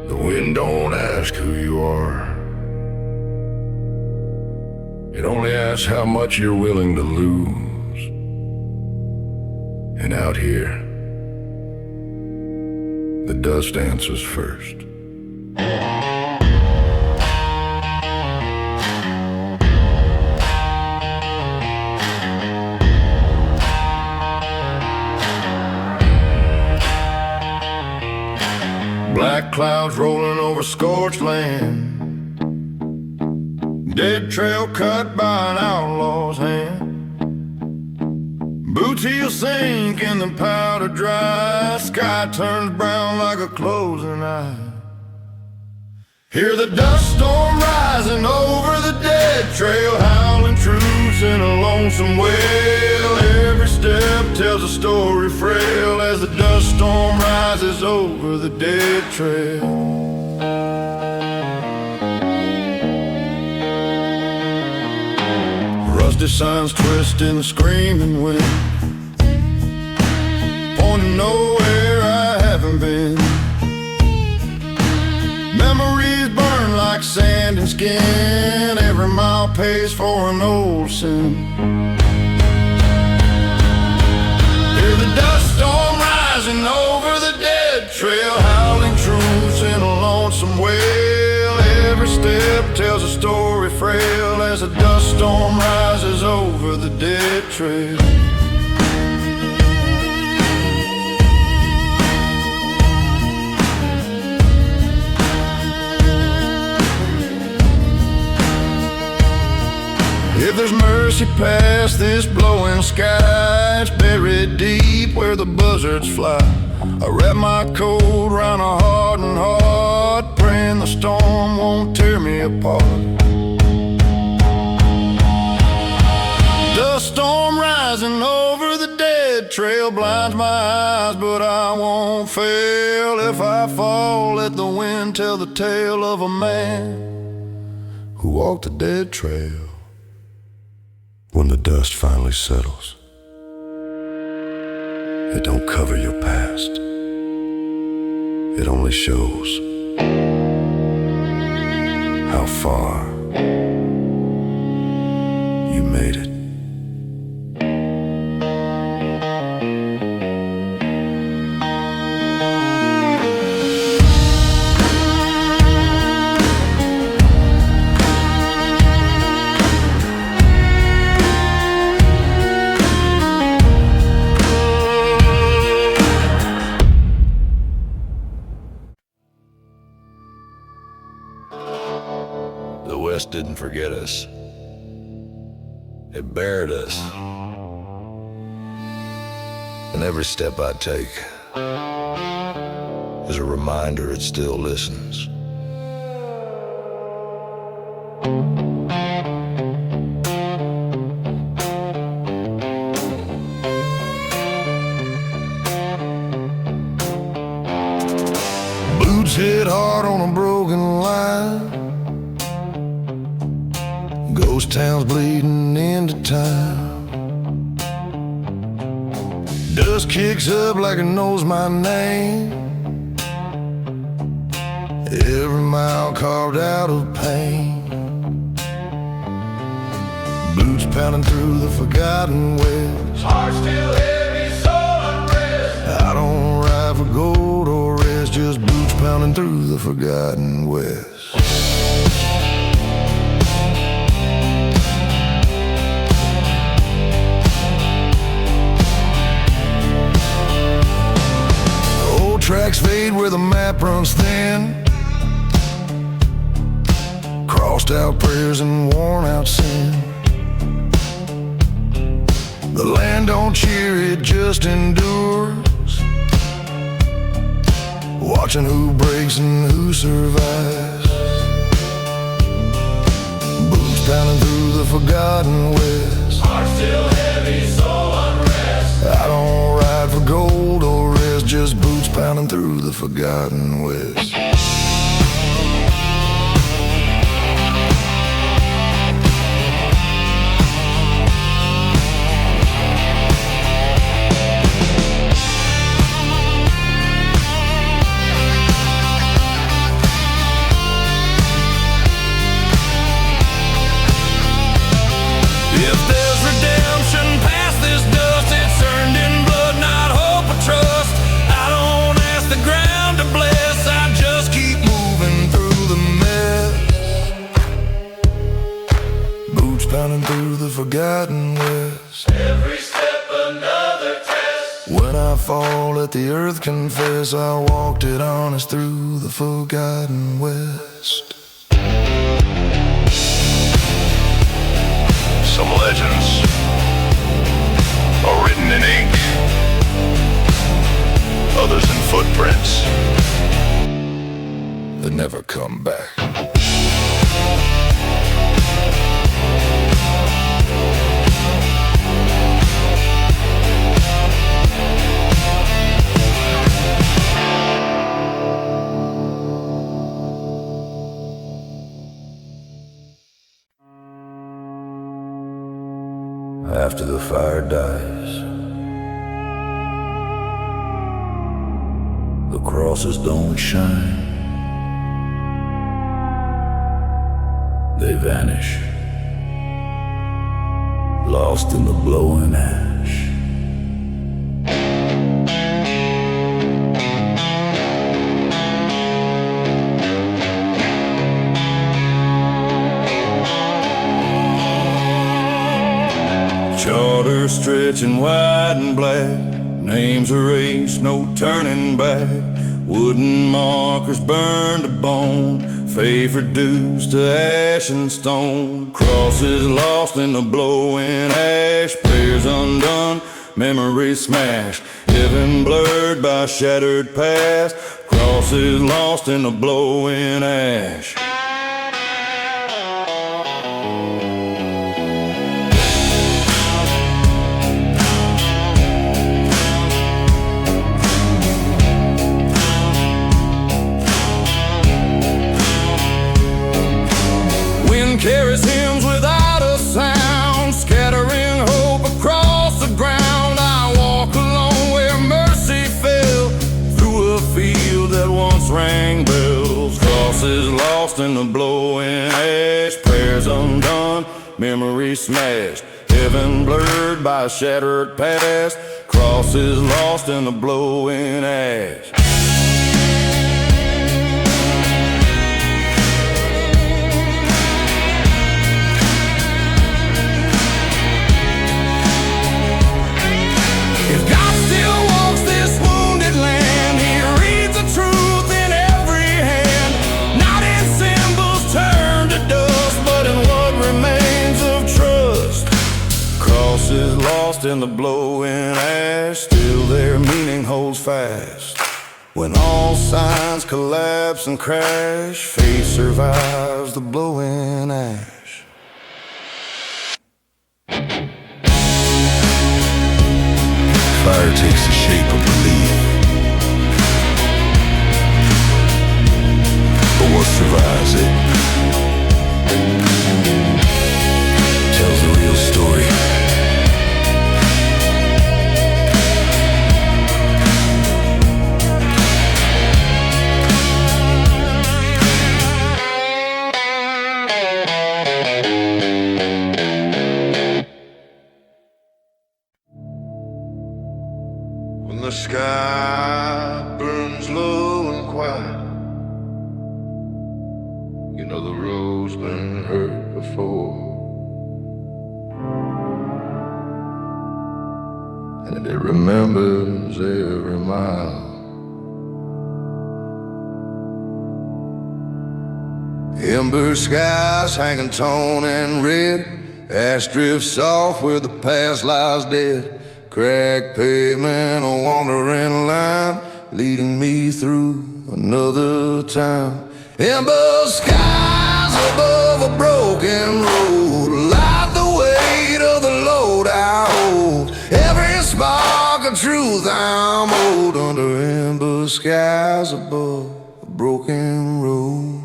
The wind don't ask who you are. It only asks how much you're willing to lose. And out here, the dust answers first. Black clouds rolling over scorched land. Dead trail cut by an outlaw's hand. Boots heel sink in the powder dry. Sky turns brown like a closing eye. Hear the dust storm rising over the dead trail, howling truths in a lonesome wail. Every step tells a story frail as the dust storm rises over the dead trail. Rusty signs twist in the screaming wind, pointing nowhere I haven't been. Memories burn like sand and skin. Every mile pays for an old sin. Hear the dust storm rising over the dead trail, howling truths in a lonesome wail. Every step tells a story frail as the dust storm rises over the dead trail. If there's mercy past this blowing sky, it's buried deep where the buzzards fly. I wrap my coat around a hardened heart, praying the storm won't tear me apart. Dust storm rising over the dead trail blinds my eyes, but I won't fail. If I fall, let the wind tell the tale of a man who walked the dead trail. When the dust finally settles, it don't cover your past. It only shows how far you made it. The West didn't forget us. It buried us. And every step I take is a reminder it still listens. Boots hit hard on a broken line. Ghost towns bleeding into town. Dust kicks up like it knows my name. Every mile carved out of pain. Boots pounding through the forgotten west. Heart still heavy, soul unrest. I don't ride for gold or rest, just boots pounding through the forgotten west. Tracks fade where the map runs thin. Crossed out prayers and worn out sin. The land don't cheer, it just endures. Watching who breaks and who survives. Boots pounding through the forgotten west. Heart still heavy, soul unrest. I don't ride for gold or rest, just boots pounding through the forgotten west. fall, let the earth confess I walked it honest through the forgotten West. Some legends are written in ink, others in footprints that never come back. After the fire dies, the crosses don't shine. They vanish, lost in the blowing ash. Charter stretching wide and black, names erased, no turning back. Wooden markers burned to bone, faith reduced to ash and stone. Crosses lost in the blowing ash, prayers undone, memories smashed, heaven blurred by shattered past. Crosses lost in the blowing ash. Carries hymns without a sound, scattering hope across the ground. I walk alone where mercy fell, through a field that once rang bells. Crosses lost in the blowing ash, prayers undone, memories smashed, heaven blurred by a shattered past. Crosses lost in the blowing ash. Lost in the blowing ash, still their meaning holds fast. When all signs collapse and crash, faith survives the blowing ash. Fire takes the shape of belief, but what survives it tells the real story. The sky burns low and quiet, you know the road's been hurt before, and it remembers every mile. Ember skies hanging torn and red, ash drifts off where the past lies dead. Cracked pavement, a wandering line, leading me through another time. Ember skies above a broken road, light the weight of the load I hold. Every spark of truth I'm owed, under ember skies above a broken road.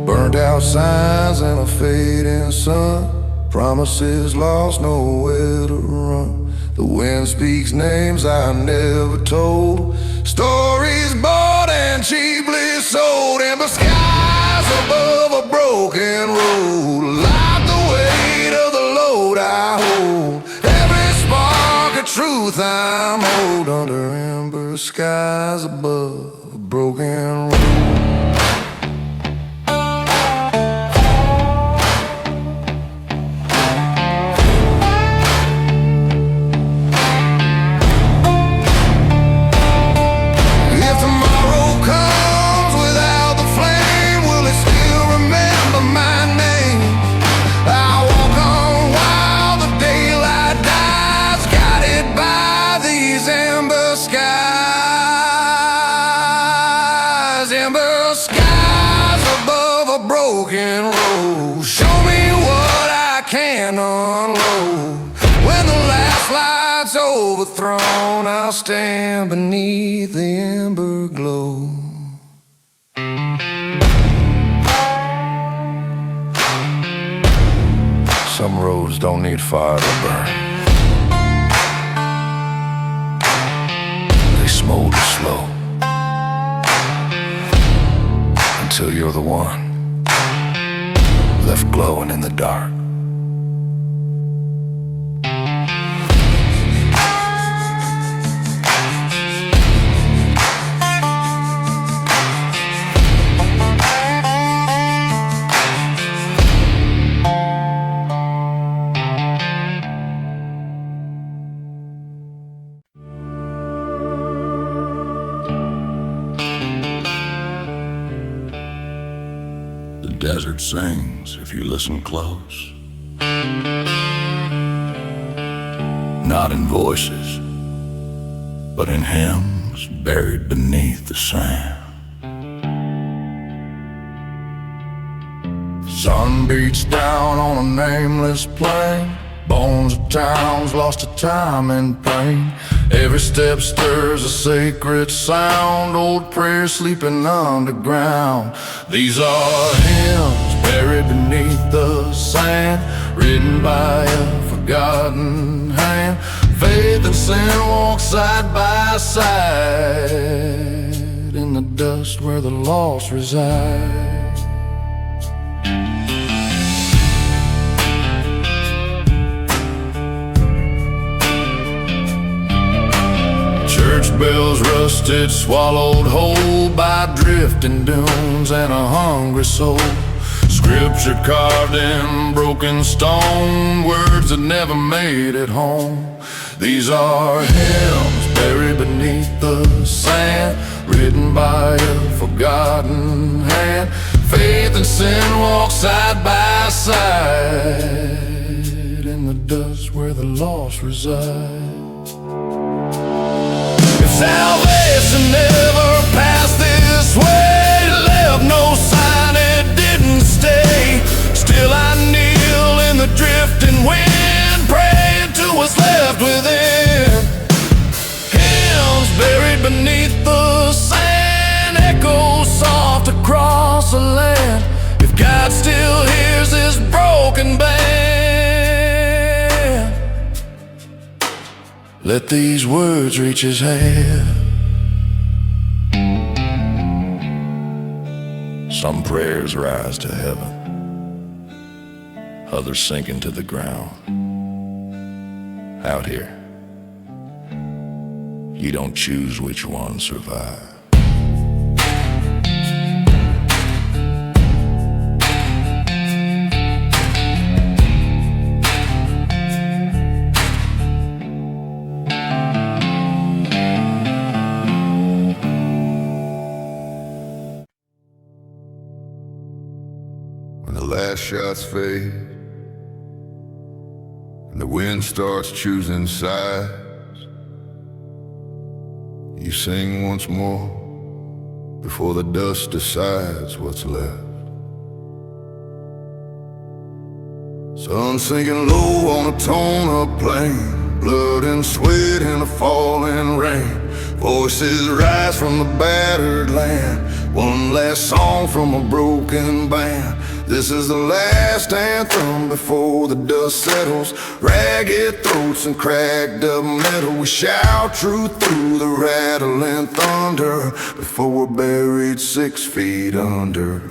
Burnt out signs and a fading sun, promises lost, nowhere to run. The wind speaks names I never told, stories bought and cheaply sold. Ember skies above a broken road, light the weight of the load I hold. Every spark of truth as I'm old under ember skies above a broken road. Ember skies above a broken road. Show me what I can unload. When the last light's overthrown, I'll stand beneath the ember glow. Some roads don't need fire to burn. They smolder slow until you're the one left glowing in the dark. The desert sings if you listen close, not in voices, but in hymns buried beneath the sand. Sun beats down on a nameless plain, bones of towns lost to time and pain. Every step stirs a sacred sound, old prayers sleeping underground. These are hymns buried beneath the sand, written by a forgotten hand. Faith and sin walk side by side in the dust where the lost reside. Church bells rusted, swallowed whole by drifting dunes and a hungry soul. Scripture carved in broken stone, words that never made it home. These are hymns buried beneath the sand, written by a forgotten hand. Faith and sin walk side by side in the dust where the lost reside. Salvation never passed this way, left no sign, it didn't stay. Still I kneel in the drifting wind, praying to what's left within. Hymns buried beneath the sand, echo soft across the land. If God still hears this broken band, let these words reach his hand. Some prayers rise to heaven, others sink into the ground. Out here, you don't choose which ones survive. When the last shots fade and the wind starts choosing sides, you sing once more before the dust decides what's left. Sun sinking low on a torn-up plain, blood and sweat in the falling rain. Voices rise from the battered land, one last song from a broken band. This is the last anthem before the dust settles. Ragged throats and cracked up metal, we shout truth through the rattling thunder before we're buried 6 feet under.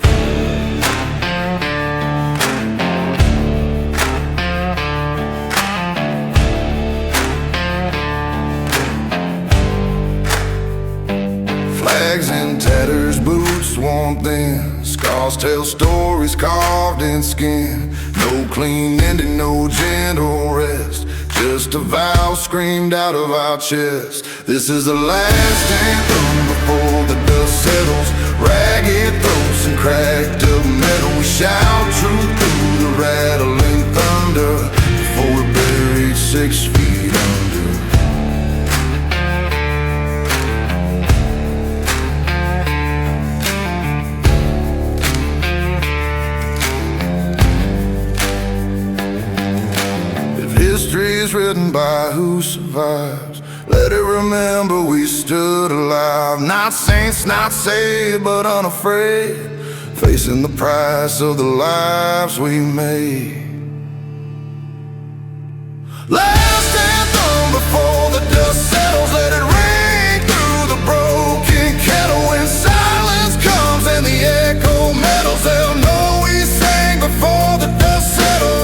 rags and tatters, boots worn thin. Scars tell stories carved in skin. No clean ending, no gentle rest. Just a vow screamed out of our chest. This is the last anthem before the dust settles. Ragged throats and cracked up metal. We shout truth through the rattling thunder before we're buried 6 feet under. History is written by who survives. Let it remember we stood alive. Not saints, not saved, but unafraid, facing the price of the lives we made. Last anthem before the dust settles. Let it ring through the broken kettle. When silence comes and the echo metals, they'll know we sang before the dust settles.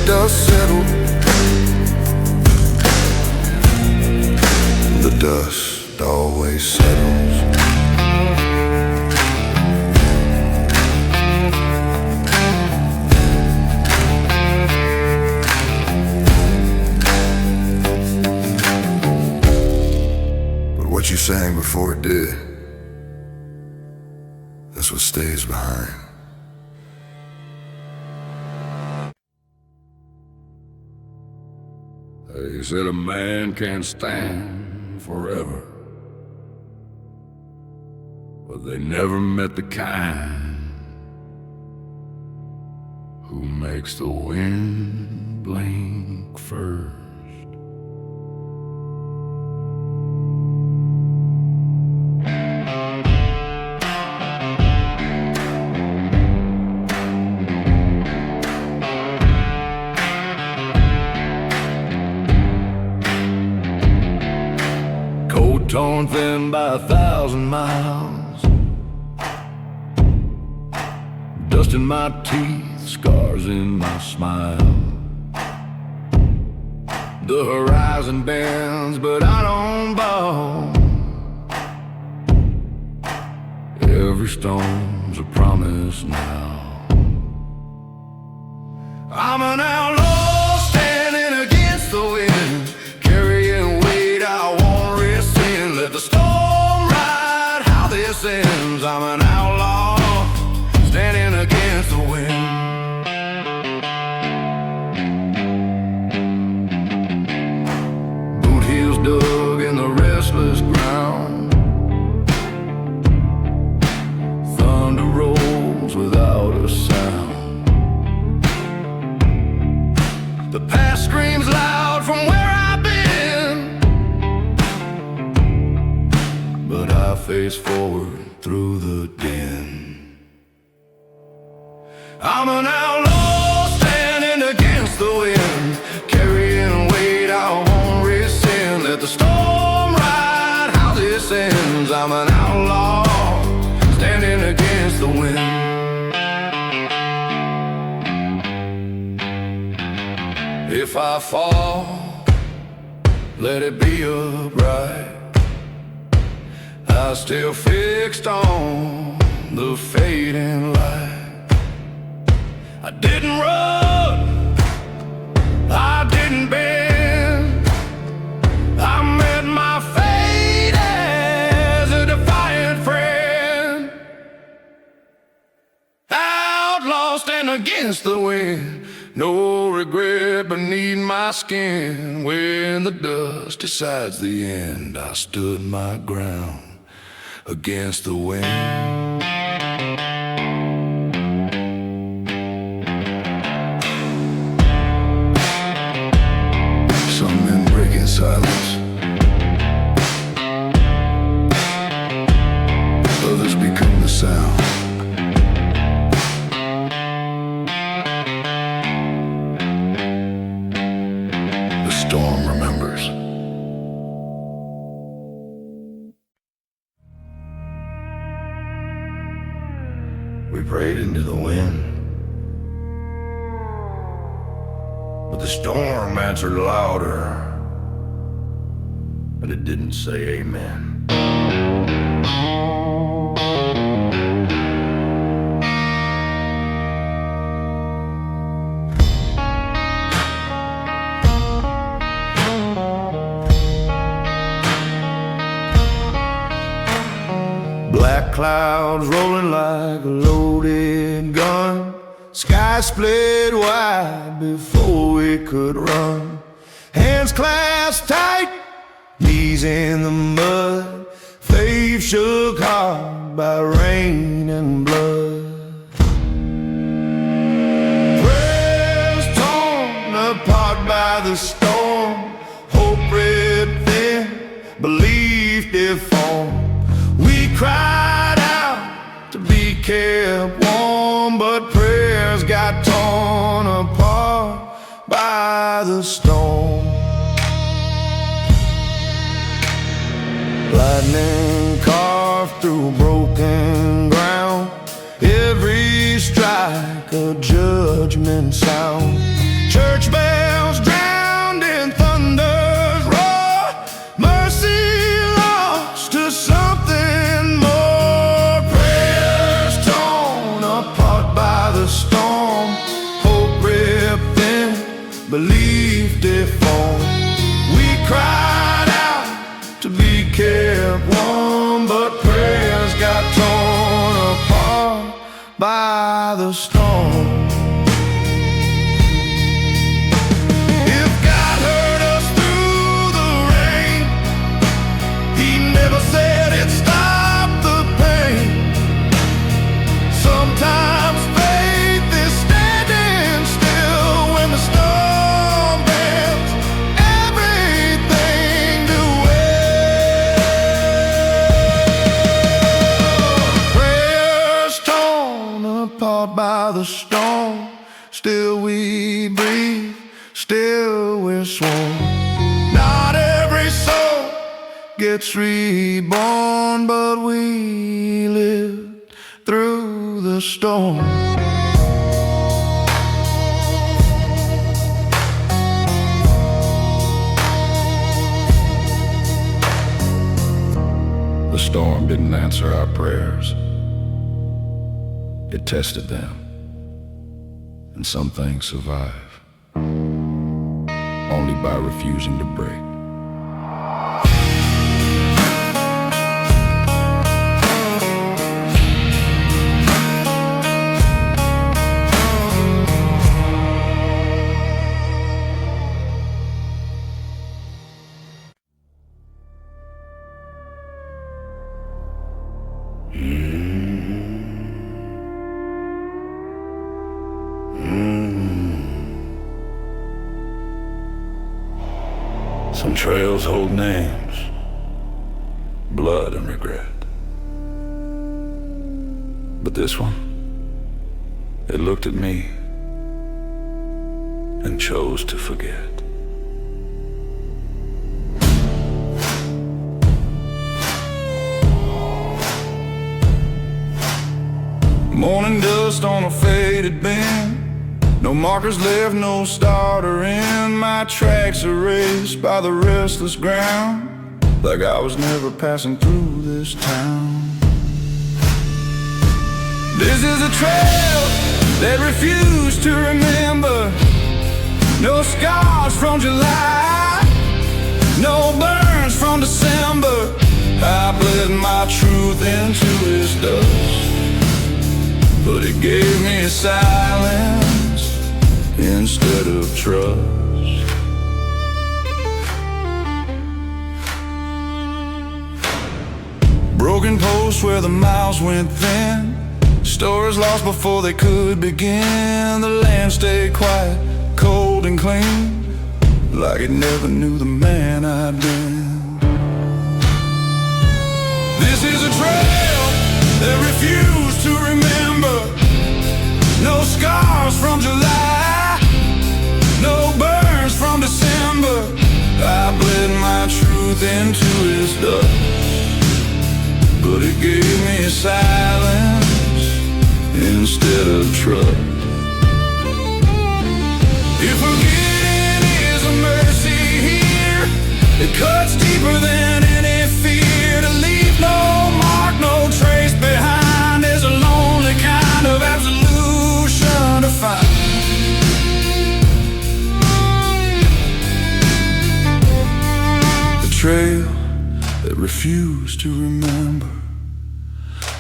Dust settled, the dust always settles. But what you sang before it did, that's what stays behind. They said a man can't stand forever, but they never met the kind who makes the wind blink first. Torn thin by 1,000 miles, dust in my teeth, scars in my smile. The horizon bends, but I don't bow. Every storm's a promise now. I'm an outlaw standing against the wind, carrying weight I won't rescind. Let the storm ride how this ends. I'm an outlaw standing against the wind. Boot heels dug in the restless ground, thunder rolls without a sound. The past screams loud from where I've been, but I face forward through the din. I'm an outlaw standing against the wind, carrying weight I won't rescind. Let the storm ride how this ends. I'm an outlaw standing against the wind. If I fall, let it be upright. I still fixed on the fading light. I didn't run, I didn't bend. I met my fate as a defiant friend. Outlaw stand against the wind, no regret beneath my skin. When the dust decides the end, I stood my ground against the wind. Some men break in silence, others become the sound. The storm remembers. but the storm answered louder, and it didn't say amen. Black clouds rolling like a loaded gun. Sky split wide before we could run. Hands clasped tight, knees in the mud. Faith shook hard by rain and blood. Prayers torn apart by the storm. Hope ripped thin, belief deformed. We cried out to be kept warm, but prayers got torn apart by the storm. Lightning carved through broken ground, every strike a judgment sound. Church bells drowned in thunder's roar, mercy lost to something more. Prayers torn apart by the storm, hope ripped thin, belief deformed. We cried out to be kept warm, but prayers got torn apart by the storm. If God heard us through the rain, He never said it stopped the pain. Sometimes faith is standing still when the storm bends everything to end. Prayers torn apart by the storm, still we breathe, still we're sworn. Not every soul gets reborn, but we live through the storm. The storm didn't answer our prayers. It tested them, and some things survive only by refusing to break. Some trails hold names, blood and regret. But this one, it looked at me and chose to forget. Morning dust on a faded bend, no markers left, no starter in. My tracks erased by the restless ground, like I was never passing through this town. This is a trail that refused to remember. No scars from July, no burns from December. I bled my truth into its dust, but it gave me silence instead of trust. Broken posts where the miles went thin, stories lost before they could begin. The land stayed quiet, cold and clean, like it never knew the man I'd been. This is a trail that refused to remember. No scars from July, no burns from December. I bled my truth into its dust, but it gave me silence instead of trust. If forgiveness cuts deeper than any fear. To leave no mark, no trace behind is a lonely kind of absolution to find. The trail that refused to remember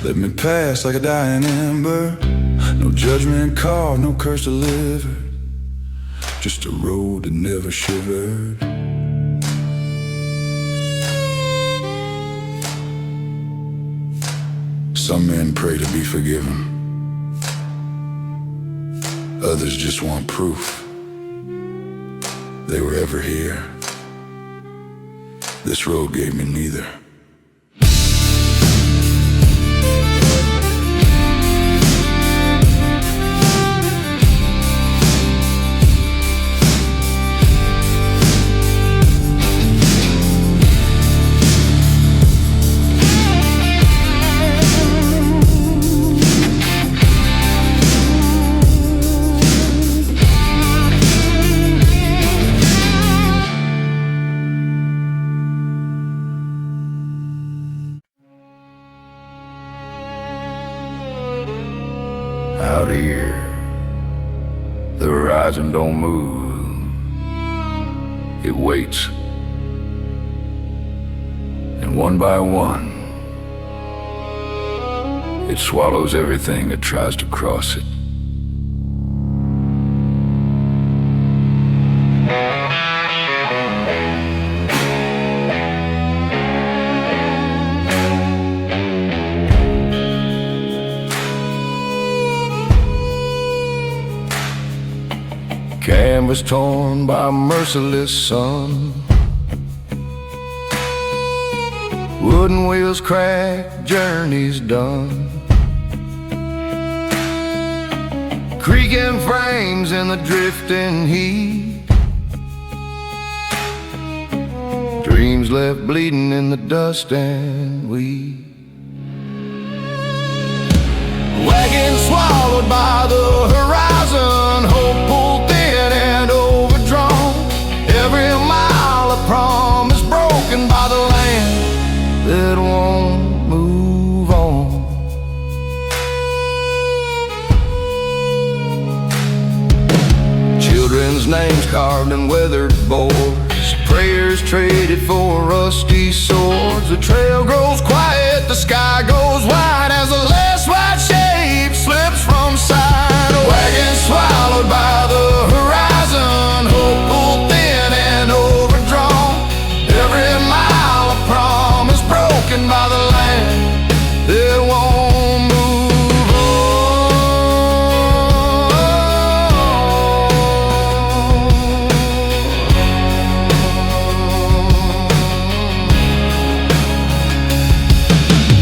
let me pass like a dying ember. No judgment called, no curse delivered, just a road that never shivered. Some men pray to be forgiven, others just want proof they were ever here. This road gave me neither. Out here, the horizon don't move, it waits. And one by one, it swallows everything that tries to cross it. Canvas torn by a merciless sun, wooden wheels cracked, journey's done. Creaking frames in the drifting heat, dreams left bleeding in the dust and weed. Wagons swallowed by the horizon, hope pulled thin and overdrawn. Every mile of promise broken by the land that won't move on. Children's names carved in weathered boards, prayers traded for rusty swords. The trail grows quiet, the sky goes wide as the last white shape slips from sight. A wagon swallowed by the horizon, hope pulled thin and overdrawn. Every mile of promise broken by the land that won't move on.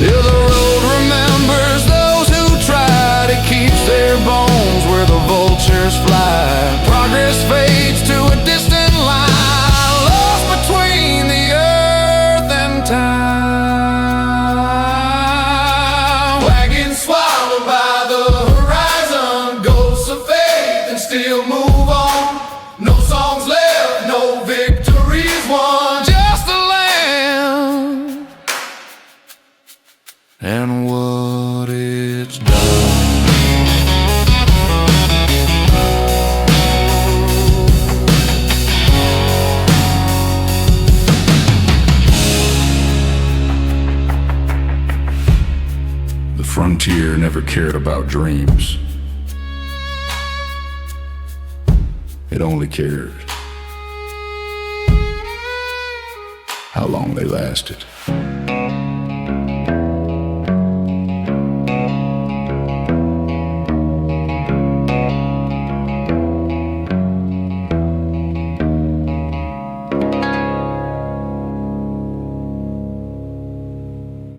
Yeah, the road remembers those who tried. It keeps their bones where the vultures fly. Progress fades to a distant line, lost between the earth and time. Wagons swallowed by the horizon, ghosts of faith and still move on. No songs left, no victories won, just the land and what it's done. The frontier never cared about dreams. It only cared how long they lasted.